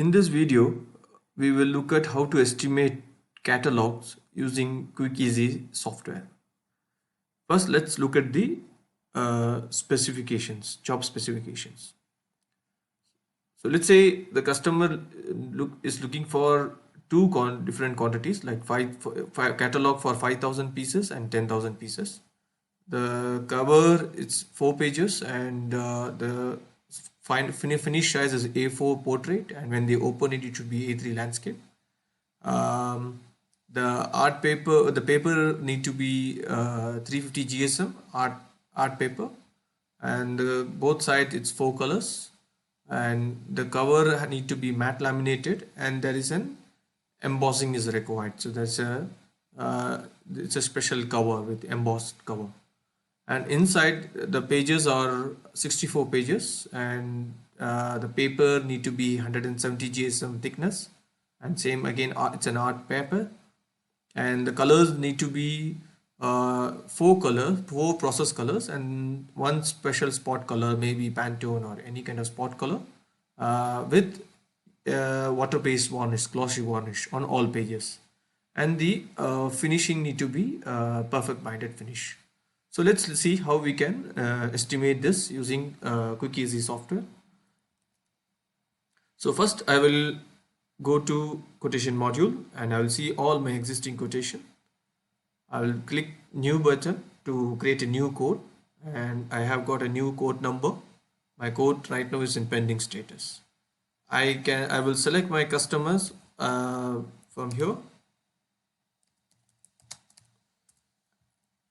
In this video, we will look at how to estimate catalogs using QuickEasy software. First, let's look at the specifications, job specifications. So let's say the customer is looking for two different quantities, like five catalog for 5,000 pieces and 10,000 pieces. The cover is 4 pages, and the finish size is A4 portrait, and when they open it, it should be A3 landscape. The paper need to be 350 GSM art paper, and both sides it's 4 colors, and the cover need to be matte laminated, and there is an embossing is required. So that's it's a special cover with embossed cover. And inside the pages are 64 pages, and the paper need to be 170 GSM thickness, and same again it's an art paper, and the colors need to be 4 process colors, and one special spot color, maybe Pantone or any kind of spot color, with water-based varnish, glossy varnish on all pages, and the finishing need to be perfect binded finish. So let's see how we can estimate this using QuickEasy software. So first I will go to quotation module, and I will see all my existing quotation. I will click new button to create a new quote, and I have got a new quote number. My quote right now is in pending status. I will select my customers from here,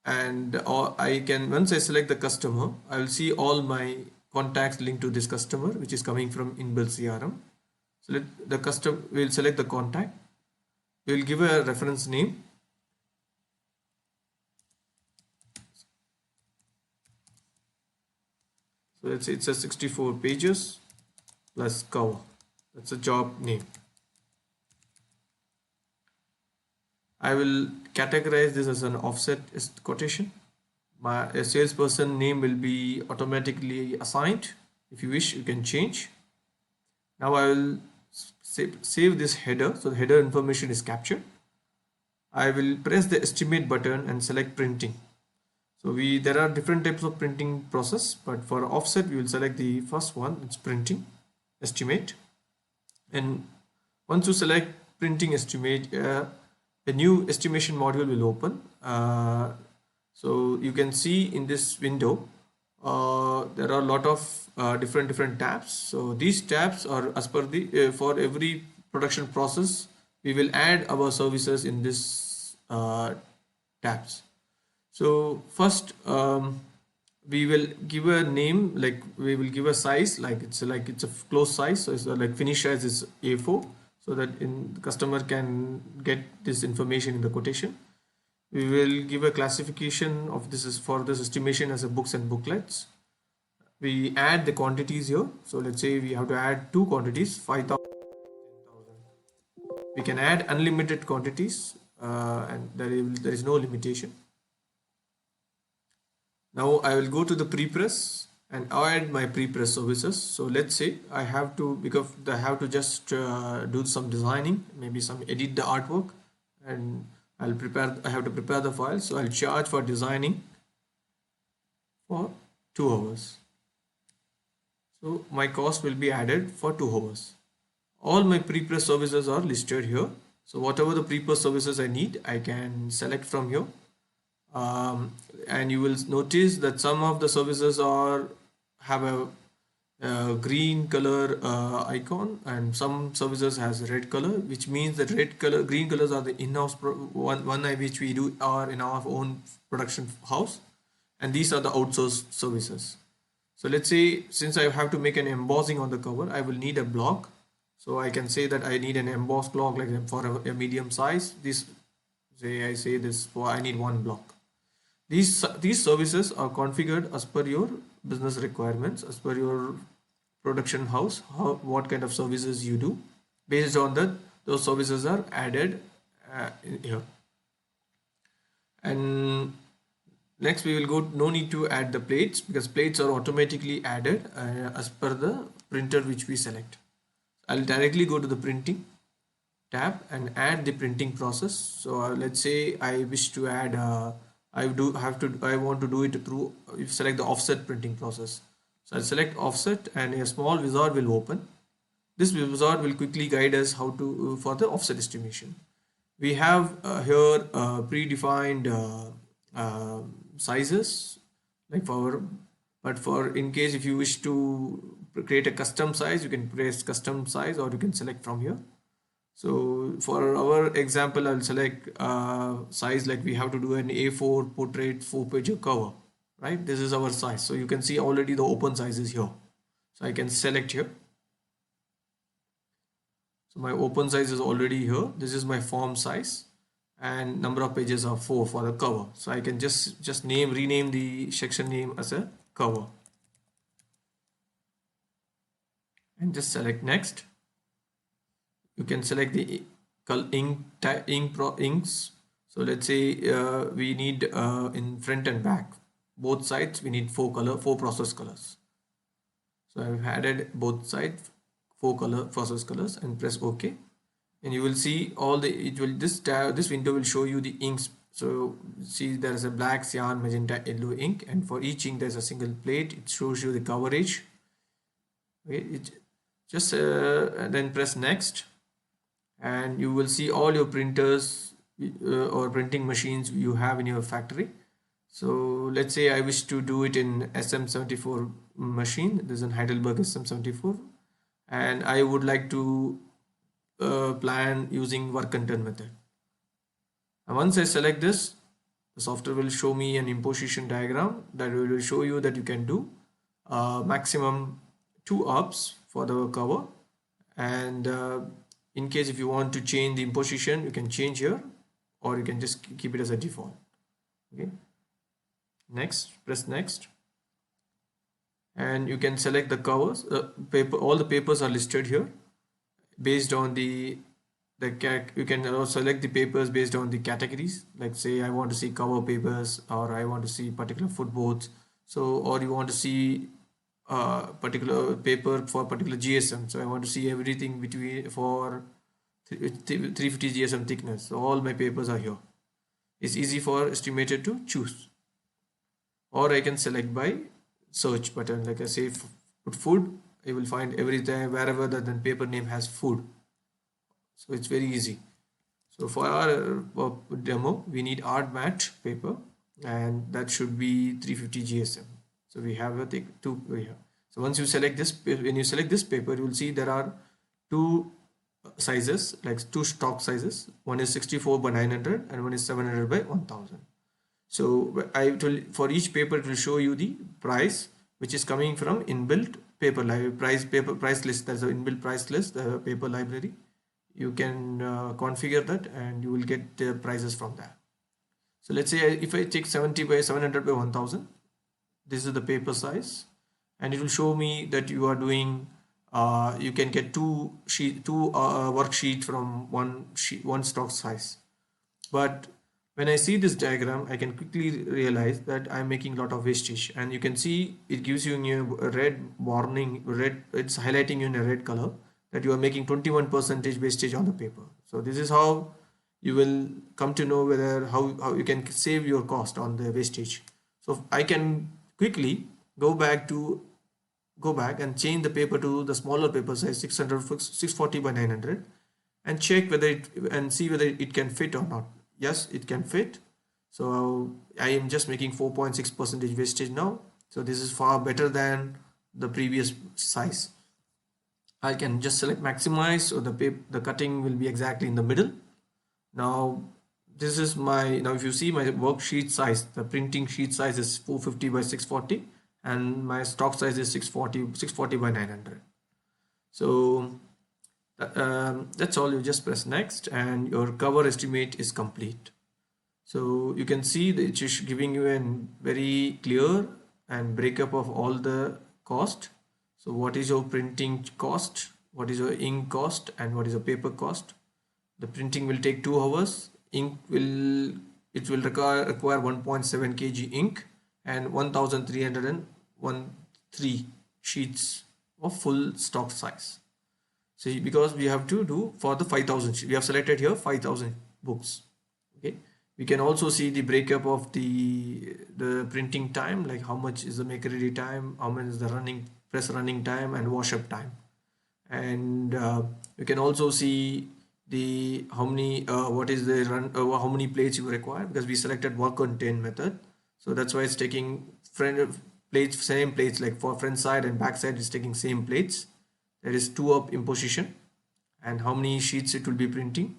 and once I select the customer, I will see all my contacts linked to this customer, which is coming from inbuilt CRM. So we'll select the contact. We will give a reference name. So let's say it's a 64 pages plus cover. That's a job name. I will categorize this as an offset quotation. A salesperson name will be automatically assigned. If you wish, you can change. Now I will save this header, so the header information is captured. I will press the estimate button and select printing. So there are different types of printing process, but for offset we will select the first one. It's printing estimate, and once you select printing estimate, a new estimation module will open. So you can see in this window there are a lot of different tabs. So these tabs are as per the for every production process we will add our services in this tabs. So first we will give a name, like we will give a size, like it's a close size, so it's like finish size is A4, so that the customer can get this information in the quotation. We will give a classification of this is for this estimation as a books and booklets. We add the quantities here. So let's say we have to add 2 quantities, 5,000, 10,000. We can add unlimited quantities, and there is no limitation. Now I will go to the pre-press and add my pre-press services. So let's say I have to just do some designing, maybe some edit the artwork, and I have to prepare the file. So I'll charge for designing for 2 hours. So my cost will be added for 2 hours. All my pre-press services are listed here. So whatever the pre-press services I need, I can select from here. And you will notice that some of the services have a green color icon, and some services has a red color, which means that green colors are the in-house one which we do are in our own production house, and these are the outsourced services. So let's say since I have to make an embossing on the cover, I will need a block. So I can say that I need an embossed block, like for a medium size. I need 1 block. These services are configured as per your business requirements, as per your production house, what kind of services you do. Based on that, those services are added here. And next we will go, no need to add the plates, because plates are automatically added as per the printer which we select. I'll directly go to the printing tab and add the printing process. So let's say I wish to add I want to do it through, you select the offset printing process. So I'll select offset and a small wizard will open. This wizard will quickly guide us how to for the offset estimation. We have here predefined sizes like for, but for in case if you wish to create a custom size, you can press custom size or you can select from here. So for our example, I'll select size like we have to do an A4 portrait 4-page cover, right? This is our size. So you can see already the open size is here. So I can select here. So my open size is already here. This is my form size and number of pages are 4 for the cover. So I can just rename the section name as a cover and just select next. You can select the inks. So let's say we need in front and back, both sides, we need four process colors. So I've added both sides 4 process colors and press OK, and you will see all the this window will show you the inks. So see there is a black, cyan, magenta, yellow ink, and for each ink there's a single plate. It shows you the coverage. Okay, just then press next, and you will see all your printers or printing machines you have in your factory. So let's say I wish to do it in SM74 machine. This is in Heidelberg SM74, and I would like to plan using work content method. And once I select this, the software will show me an imposition diagram that will show you that you can do maximum 2 ups for the cover, and in case if you want to change the imposition, you can change here, or you can just keep it as a default. Okay, next, press next, and you can select the covers. Paper, all the papers are listed here based on you can also select the papers based on the categories. Like say I want to see cover papers, or I want to see particular footboards. So, or you want to see particular paper for particular GSM. So I want to see everything between for 350 GSM thickness. So all my papers are here. It's easy for estimator to choose. Or I can select by search button. Like I say, put food, I will find everything wherever the paper name has food. So it's very easy. So for our demo, we need art matte paper, and that should be 350 GSM. So we have two here. So once you select this, when you select this paper, you will see there are 2 sizes, like 2 stock sizes. One is 64 by 900 and one is 700 by 1000. So for each paper it will show you the price, which is coming from inbuilt paper library price list. There's an inbuilt price list, the paper library. You can configure that and you will get the prices from that. So let's say if I take 70 by 700 by 1000, this is the paper size, and it will show me that you are doing you can get two worksheet from one stock size. But when I see this diagram, I can quickly realize that I'm making a lot of wastage, and you can see it gives you a red warning, it's highlighting you in a red color that you are making 21% wastage on the paper. So this is how you will come to know whether how you can save your cost on the wastage. So I can quickly go back and change the paper to the smaller paper size 640 by 900 and check whether and see whether it can fit or not. Yes, it can fit. So I am just making 4.6% wastage now. So this is far better than the previous size. I can just select maximize, so the cutting will be exactly in the middle. Now this is now if you see my worksheet size, the printing sheet size is 450 by 640 and my stock size is 640 by 900. So that's all. You just press next and your cover estimate is complete. So you can see that it is giving you a very clear and breakup of all the cost. So what is your printing cost, what is your ink cost, and what is your paper cost. The printing will take 2 hours. Ink will require 1.7 kg ink and 1313 sheets of full stock size. See, because we have to do for the 5,000, we have selected here 5,000 books. Okay, we can also see the breakup of the printing time, like how much is the make ready time, how much is the press running time, and wash up time. And you can also see the how many what is the run how many plates you require, because we selected work on 10 method. So that's why it's taking plates, same plates, like for front side and back side is taking same plates. There is two up imposition, and how many sheets it will be printing,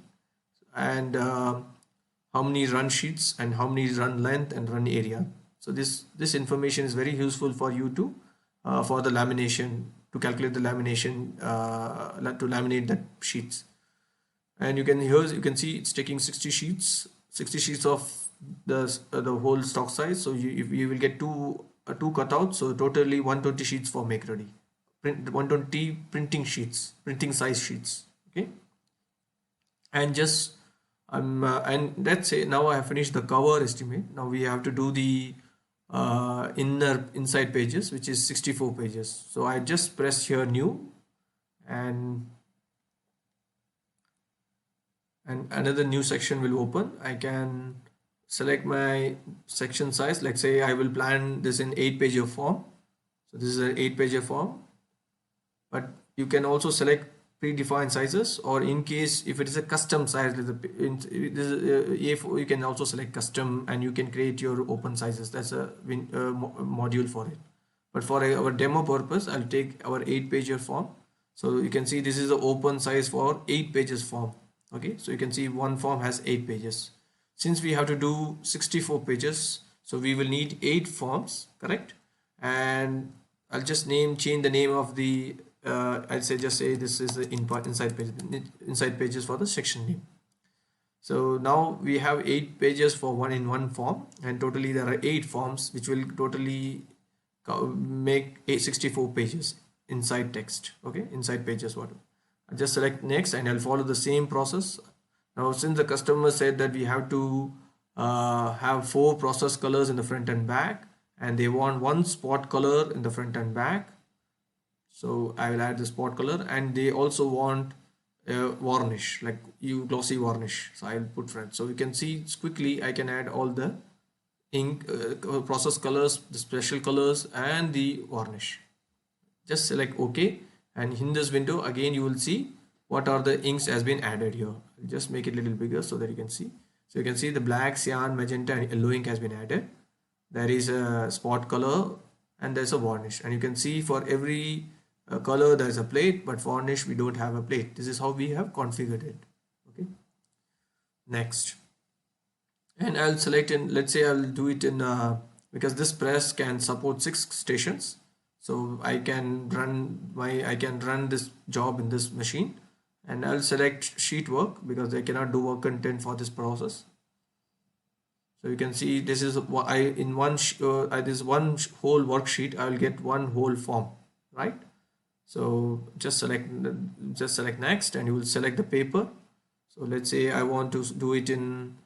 and how many run sheets, and how many run length and run area. So this information is very useful for you to for the lamination, to calculate the lamination, to laminate the sheets. And you can, here you can see it's taking 60 sheets of the whole stock size. So you will get two cutouts, so totally 120 sheets for make ready, 120 printing sheets, printing size sheets. Okay, and just and that's it. Now I have finished the cover estimate. Now we have to do the inside pages, which is 64 pages. So I just press here new, and another new section will open. I can select my section size. Like say I will plan this in 8-page form. So this is an 8-page form, but you can also select predefined sizes, or in case if it is a custom size, you can also select custom, and you can create your open sizes. That's a module for it. But for our demo purpose, I'll take our 8-page form. So you can see this is the open size for 8 pages form. Okay, so you can see one form has 8 pages. Since we have to do 64 pages, so we will need 8 forms, correct? And I'll just change the name of the I'll just say this is the inside pages for the section name. So now we have 8 pages for one form, and totally there are 8 forms, which will totally make 64 pages inside text. Okay, inside pages. What? I just select next, and I'll follow the same process. Now, since the customer said that we have to have 4 process colors in the front and back, and they want 1 spot color in the front and back, so I will add the spot color, and they also want varnish, like glossy varnish. So I'll put front. So you can see quickly I can add all the ink process colors, the special colors, and the varnish. Just select OK, and in this window again you will see what are the inks has been added here. I'll just make it a little bigger so that you can see. So you can see the black, cyan, magenta, and yellow ink has been added. There is a spot color, and there's a varnish, and you can see for every color there is a plate, but varnish we don't have a plate. This is how we have configured it. Okay, next, and I'll select in, let's say I'll do it in because this press can support 6 stations, so I can run this job in this machine, and I'll select sheet work because they cannot do work content for this process. So you can see this is in one this one whole worksheet I will get one whole form, right? So just select next, and you will select the paper. So let's say I want to do it in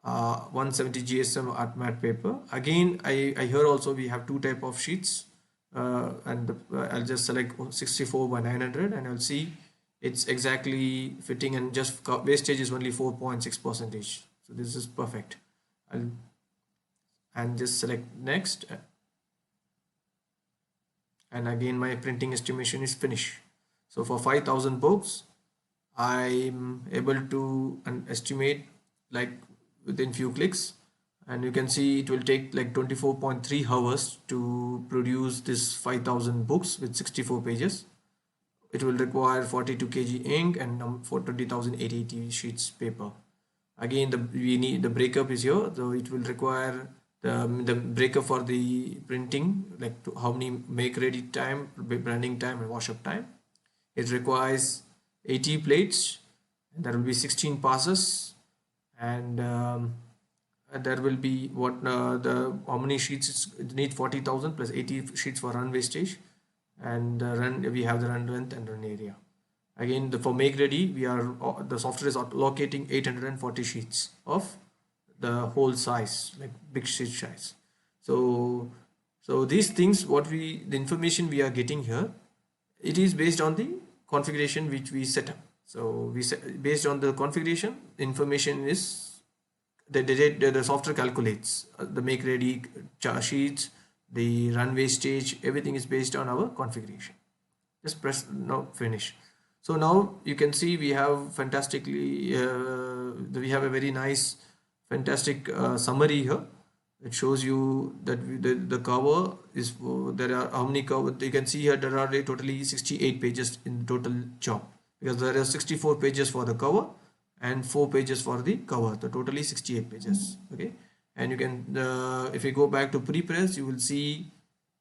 170 GSM art matte paper. Again, I hear also we have 2 type of sheets, and I'll just select 64 by 900, and I'll see it's exactly fitting, and just wastage is only 4.6%. So this is perfect. And just select next, and again my printing estimation is finished. So for 5,000 books I'm able to estimate like within few clicks, and you can see it will take like 24.3 hours to produce this 5,000 books with 64 pages. It will require 42 kg ink and for 20,880 sheets paper. Again, we need the breakup is here, so it will require the breakup for the printing, like how many make ready time, branding time, and wash up time. It requires 80 plates, and there will be 16 passes, and there will be how many sheets it need 40,000 plus 80 sheets for run wastage, and we have the run length and run area. Again, for make ready, the software is allocating 840 sheets of the whole size, like big sheet size. So these things, the information we are getting here, it is based on the configuration which we set up. So we set, based on the configuration, information is the software calculates the make ready chart sheets, the runway stage, everything is based on our configuration. Just press now finish. So now you can see we have fantastically we have a very nice fantastic summary here. It shows you that the cover is there are how many cover you can see here. There are totally 68 pages in the total job, because there are 64 pages for the cover and 4 pages for the cover, so totally 68 pages. Okay, and you can if you go back to pre-press, you will see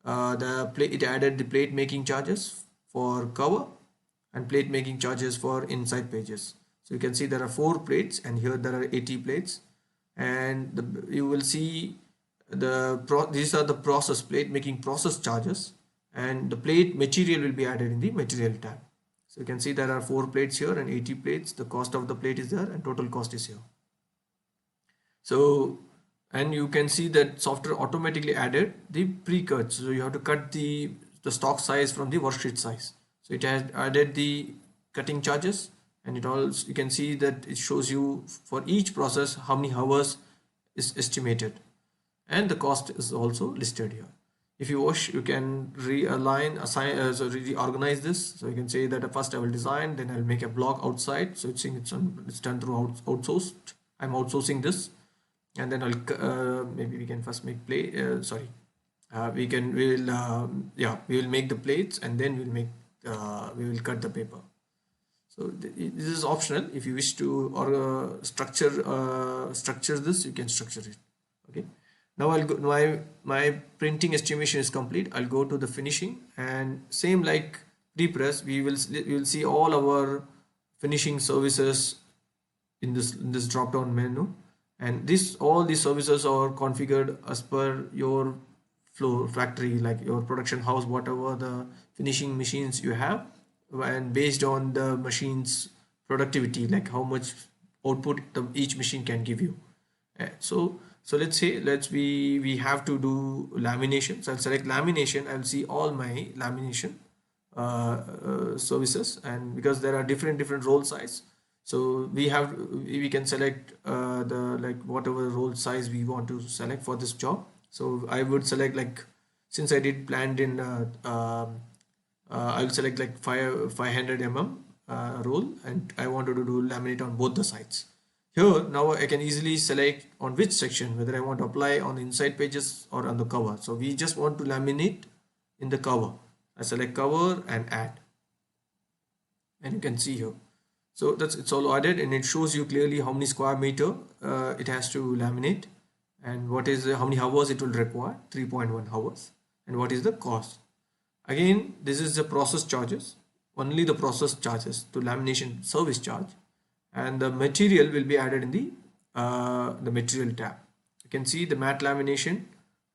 it added the plate making charges for cover and plate making charges for inside pages. So you can see there are 4 plates and here there are 80 plates, and you will see these are the process plate making process charges, and the plate material will be added in the material tab. So you can see there are 4 plates here and 80 plates. The cost of the plate is there and total cost is here. So, and you can see that software automatically added the pre-cut. So you have to cut the stock size from the worksheet size. So it has added the cutting charges, and it also you can see that it shows you for each process how many hours is estimated, and the cost is also listed here. If you wish, you can realign, assign, so reorganize this. So you can say that first I will design, then I'll make a block outside. So it's done through outsourced. I'm outsourcing this, and then I'll maybe we can first make play. We will make the plates, and then we will cut the paper. So this is optional. If you wish to structure this, you can structure it. Okay. Now I'll go, my printing estimation is complete. I'll go to the finishing, and same like pre-press, we will see all our finishing services in this drop down menu, and all these services are configured as per your floor factory, like your production house, whatever the finishing machines you have, and based on the machine's productivity, like how much output each machine can give you. So let's say we have to do lamination. So I'll select lamination. I'll see all my lamination services, and because there are different roll size, so we can select whatever roll size we want to select for this job. So I would select, like, since I did planned in I'll select like 500 roll, and I wanted to do laminate on both the sides. Here now I can easily select on which section, whether I want to apply on the inside pages or on the cover. So we just want to laminate in the cover. I select cover and add, and you can see here. So it's all added, and it shows you clearly how many square meter it has to laminate, and how many hours it will require, 3.1 hours, and what is the cost. Again, this is the process charges, only the process charges to lamination service charge, and the material will be added in the material tab. You can see the matte lamination,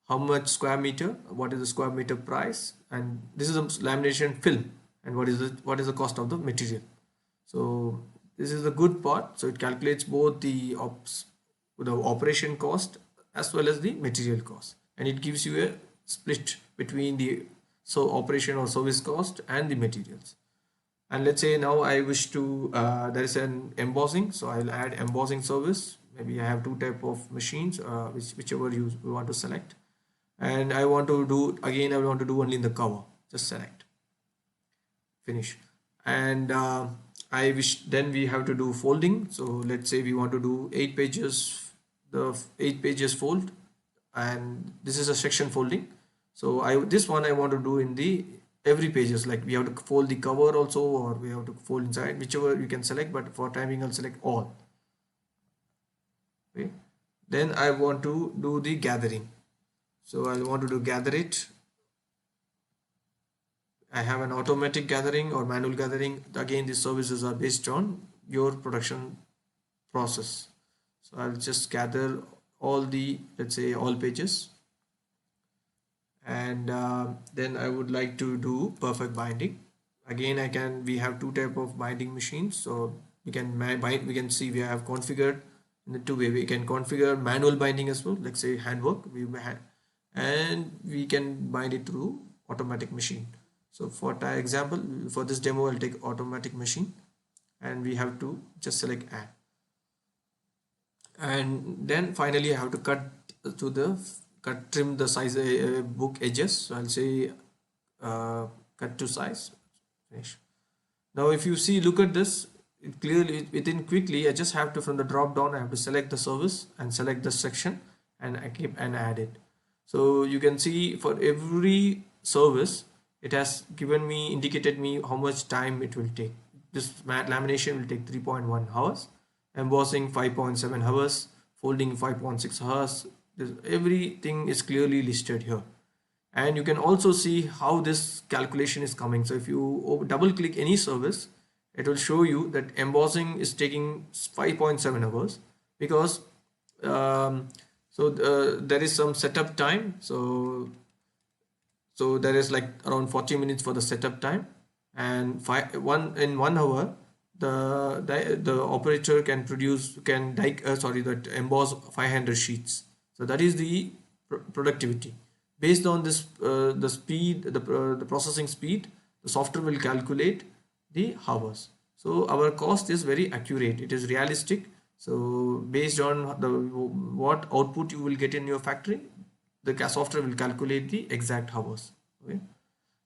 how much square meter, what is the square meter price, and this is a lamination film, and what is the cost of the material. So this is the good part. So it calculates both the operation cost as well as the material cost, and it gives you a split between the operation or service cost and the materials. And let's say now I wish to there is an embossing, so I'll add embossing service. Maybe I have 2 type of machines, whichever you want to select, and I want to do only in the cover. Just select, finish, and then we have to do folding. So let's say we want to do 8 pages, the 8 pages fold, and this is a section folding. So this one I want to do in the every pages, like we have to fold the cover also, or we have to fold inside, whichever you can select, but for timing I'll select all. Okay, then I want to do the gathering, so I want to gather it. I have an automatic gathering or manual gathering. Again, these services are based on your production process. So I'll just gather all the, let's say, all pages, and then I would like to do perfect binding. Again, we have 2 type of binding machines, so we can see we have configured in the 2 way. We can configure manual binding as well, like say handwork, and we can bind it through automatic machine. So for example, for this demo, I'll take automatic machine, and we have to just select add. And then finally I have to trim the size book edges. So I'll say cut to size, finish. Now if you see, look at this, it clearly within quickly I just have to, from the drop down, I have to select the service and select the section, and I keep and add it. So you can see for every service it has given me, indicated me how much time it will take. This lamination will take 3.1 hours, embossing 5.7 hours, folding 5.6 hours. Everything is clearly listed here, and you can also see how this calculation is coming. So if you double click any service, it will show you that embossing is taking 5.7 hours, because there is some setup time. So there is like around 40 minutes for the setup time, and in 1 hour the operator can emboss 500 sheets. So that is the productivity. Based on this the speed, the processing speed, the software will calculate the hours. So our cost is very accurate, it is realistic. So based on what output you will get in your factory, the software will calculate the exact hours. Okay,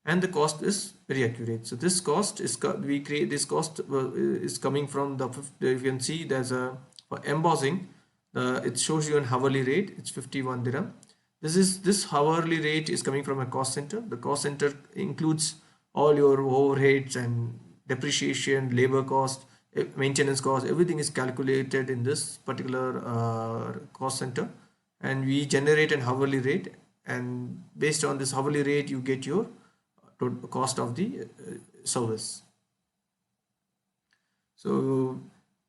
and the cost is very accurate. So this cost is is coming from you can see there's a, for embossing, it shows you an hourly rate, it's 51 dirham. This hourly rate is coming from a cost center. The cost center includes all your overheads and depreciation, labor cost, maintenance cost. Everything is calculated in this particular cost center, and we generate an hourly rate, and based on this hourly rate you get your total cost of the service. So,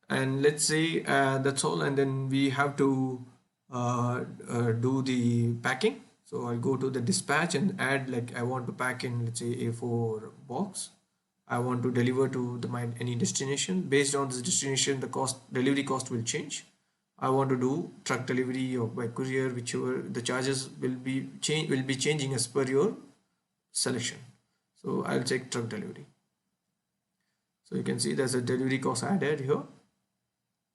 and let's say that's all, and then we have to do the packing. So I'll go to the dispatch and add, like I want to pack in, let's say, A4 box. I want to deliver to any destination. Based on this destination, the delivery cost will change. I want to do truck delivery or by courier, whichever, the charges will be changing as per your selection. So I'll check truck delivery. So you can see there's a delivery cost added here.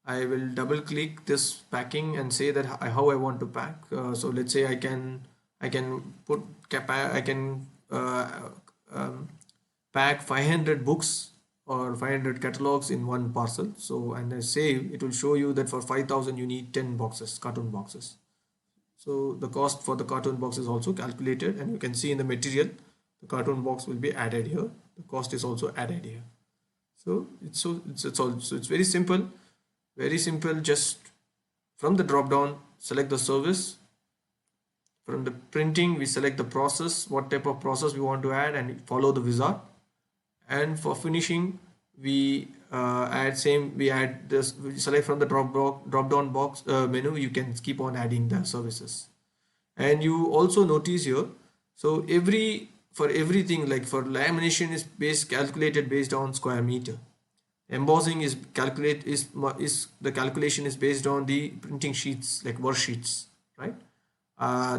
I will double click this packing and say that how I want to pack. So let's say I can pack 500 books or 500 catalogs in one parcel. So, and I say it will show you that for 5,000 you need 10 boxes, cartoon boxes. So the cost for the cartoon box is also calculated, and you can see in the material the cartoon box will be added here. The cost is also added here. So it's very simple. Very simple. Just from the drop down, select the service. From the printing, we select the process, what type of process we want to add, and follow the wizard. And for finishing, we add this. We select from the drop down box menu. You can keep on adding the services, and you also notice here. So for everything, like for lamination is calculated based on square meter. Embossing is the calculation is based on the printing sheets, like worksheets, right?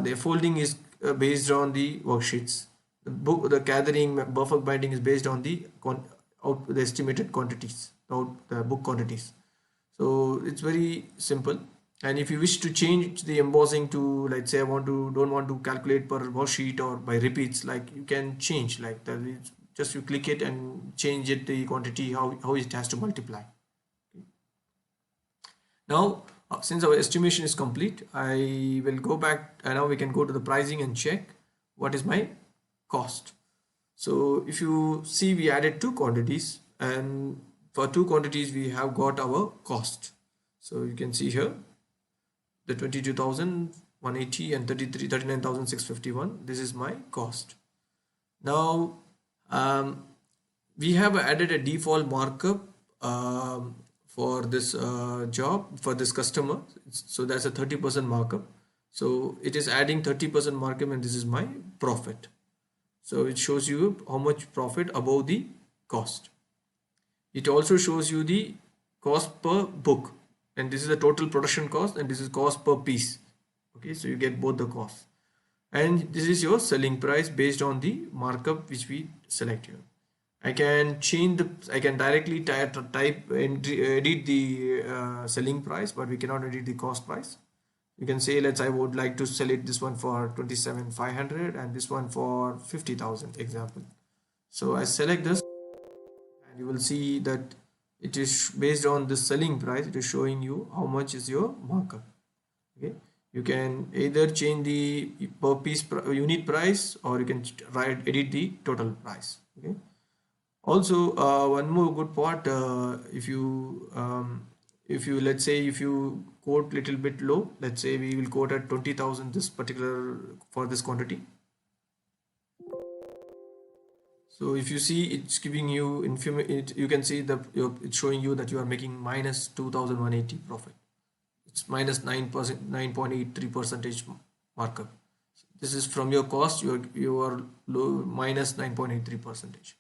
The folding is based on the worksheets. The gathering, buffer binding is based on the estimated quantities, the book quantities. So it's very simple. And if you wish to change the embossing to, let's say, don't want to calculate per worksheet or by repeats, like you can change like that. Just you click it and change it, the quantity, how it has to multiply. Okay. Now, since our estimation is complete, I will go back, and now we can go to the pricing and check what is my cost. So if you see, we added 2 quantities, and for 2 quantities we have got our cost. So you can see here the 22,180 and 39,651. This is my cost. Now we have added a default markup for this job, for this customer. So that's a 30% markup. So it is adding 30% markup, and this is my profit. So it shows you how much profit above the cost. It also shows you the cost per book, and this is the total production cost, and this is cost per piece. Okay, so you get both the costs. and this is your selling price based on the markup which we select here. I can change I can directly type and edit the selling price, but we cannot edit the cost price. You can say, I would like to sell it this one for 27,500 and this one for 50,000 example. So I select this, and you will see that it is based on the selling price. It is showing you how much is your markup. Okay, you can either change the per piece unit price, or you can edit the total price. Okay, also one more good part, if you let's say if you quote little bit low, let's say we will quote at 20,000 this particular for this quantity. So if you see, it's giving you you can see that it's showing you that you are making minus 2,180 profit. It's minus 9%, 9.83 percentage markup. This is from your cost. You are low minus 9.83 percentage.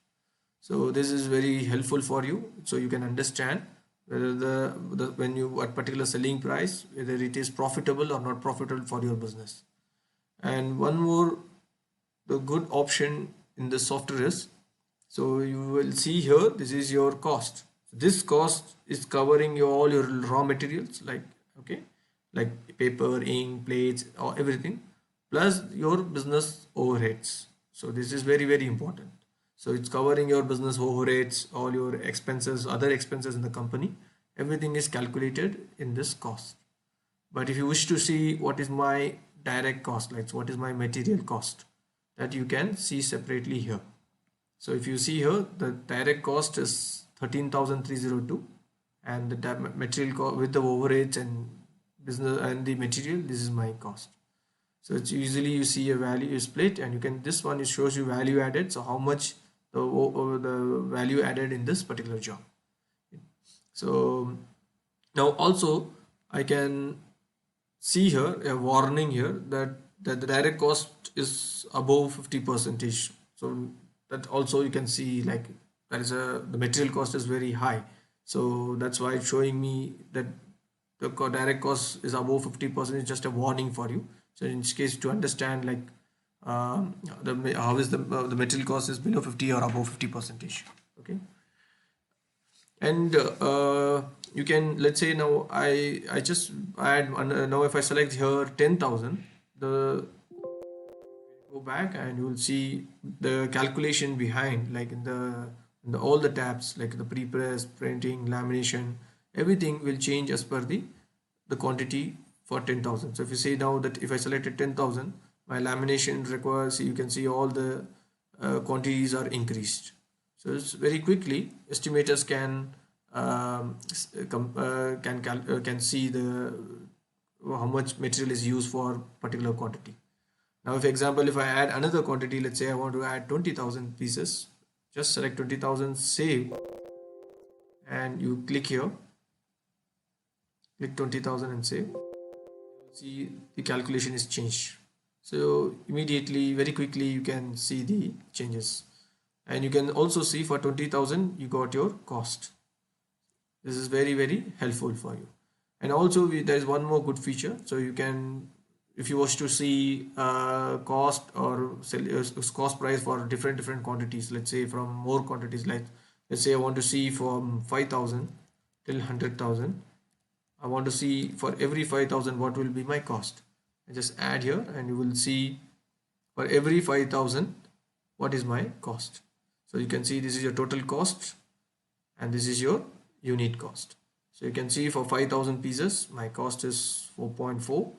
So this is very helpful for you, so you can understand whether when you at particular selling price, whether it is profitable or not profitable for your business. And one more, the good option in the software is, so you will see here, this is your cost. This cost is covering all your raw materials, like okay, like paper, ink, plates, or everything, plus your business overheads. So this is very important. So it's covering your business overheads, all your expenses, other expenses in the company. Everything is calculated in this cost. But if you wish to see what is my direct cost, like what is my material cost, that you can see separately here. So if you see here, the direct cost is 13,302, and the material cost with the overheads and business and the material, this is my cost. So it's usually you see a value split, and you can, this one, it shows you value added, so how much the value added in this particular job. So now also I can see here a warning here that the direct cost is above 50 percentage. So that also you can see, like that is the material cost is very high. So that's why it's showing me that the direct cost is above 50%. It's just a warning for you. So in this case, to understand like how is the material cost is below 50 or above 50 percentage. Okay, and you can, let's say now I just add now if I select here 10,000, the go back and you will see the calculation behind, like in the all the tabs, like the pre-press, printing, lamination, everything will change as per the quantity for 10,000. So if you see now that if I selected 10,000, my lamination requires, you can see all the quantities are increased. So it's very quickly estimators can can see the how much material is used for particular quantity. Now, if example, if I add another quantity, let's say I want to add 20,000 pieces, just select 20,000, save, and you click here, click 20,000 and save. See the calculation is changed. So immediately, very quickly, you can see the changes, and you can also see for 20,000 you got your cost. This is very helpful for you. And also there is one more good feature. So you can, if you wish to see cost or cost price for different quantities, let's say from more quantities, like let's say I want to see from 5,000 till 100,000. I want to see for every 5,000 what will be my cost. I just add here, and you will see for every 5,000 what is my cost. So you can see this is your total cost, and this is your unit cost. So you can see for 5,000 pieces my cost is 4.4,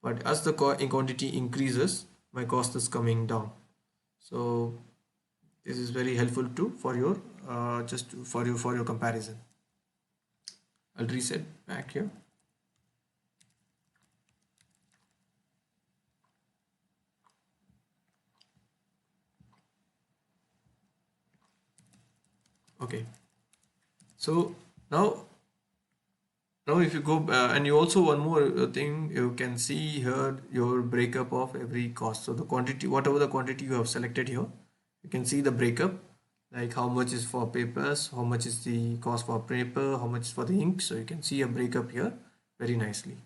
but as the quantity increases, my cost is coming down. So this is very helpful too for your just for your comparison. I'll reset back here. Okay, so now if you go and you also, one more thing, you can see here your breakup of every cost. So the quantity, whatever the quantity you have selected here, you can see the breakup, like how much is for papers, how much is the cost for paper, how much is for the ink. So you can see a breakup here very nicely.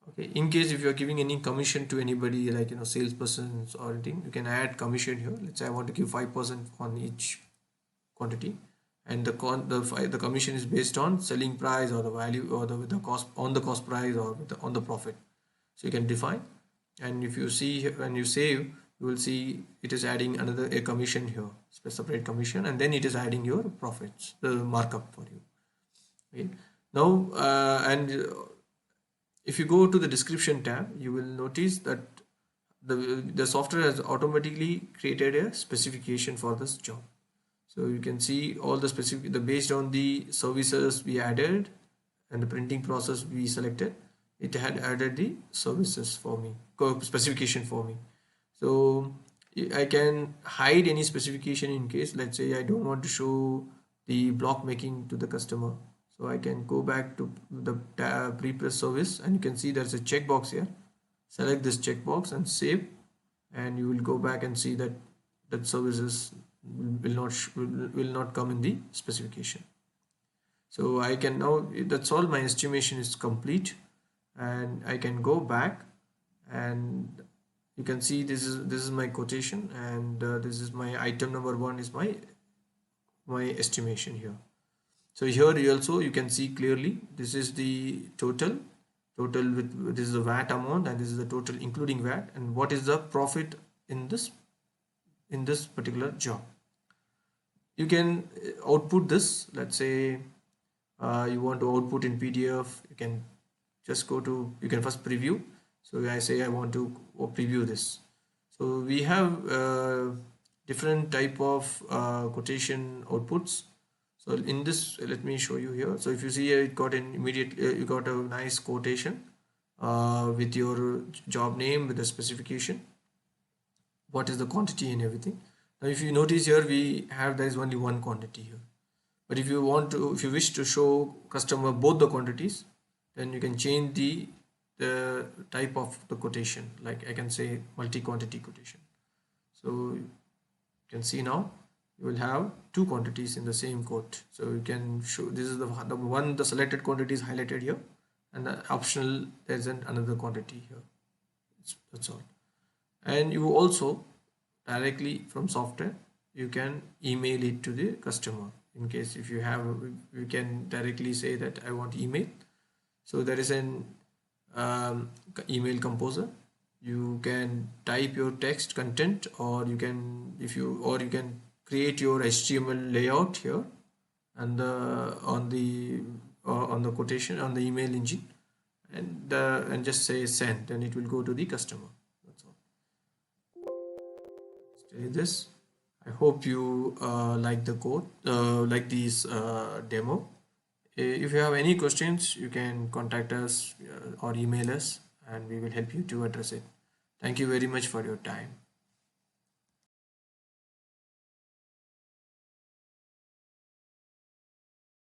Okay, in case if you are giving any commission to anybody, like salespersons or anything, you can add commission here. Let's say I want to give 5% on each quantity, and the commission is based on selling price or the value or the cost on the cost price or on the profit. So you can define, and if you see when you save, you will see it is adding another a commission here, separate commission, and then it is adding your profits, the markup for you. Okay. Now and if you go to the description tab, you will notice that the software has automatically created a specification for this job. So you can see all the specific, the based on the services we added and the printing process we selected, it had added the services for me, specification for me. So I can hide any specification in case, let's say I don't want to show the block making to the customer. So I can go back to the pre-press service, and you can see there's a checkbox here. Select this checkbox and save, and you will go back and see that services will not come in the specification. So I can now, that's all, my estimation is complete, and I can go back, and you can see this is my quotation, and this is my item number 1 is my estimation here. So here you can see clearly this is the total with this is the VAT amount, and this is the total including VAT, and what is the profit in this particular job. You can output this. Let's say you want to output in PDF. You can just you can first preview. So I say I want to preview this. So we have different type of quotation outputs. So in this, let me show you here. So if you see here, it got an immediate, you got a nice quotation with your job name, with the specification, what is the quantity and everything. Now if you notice here, there is only one quantity here. But if you wish to show customer both the quantities, then you can change the type of the quotation. Like I can say multi-quantity quotation. So you can see now you will have two quantities in the same quote. So you can show this is the selected quantity is highlighted here, and the optional there's another quantity here. That's all. And you also directly from software you can email it to the customer. In case if you have, you can directly say that I want email. So there is an email composer. You can type your text content, or you can create your HTML layout here, and on the quotation on the email engine, and just say send, then it will go to the customer. That's all. Say this. I hope you like the code, like this demo. If you have any questions, you can contact us or email us, and we will help you to address it. Thank you very much for your time.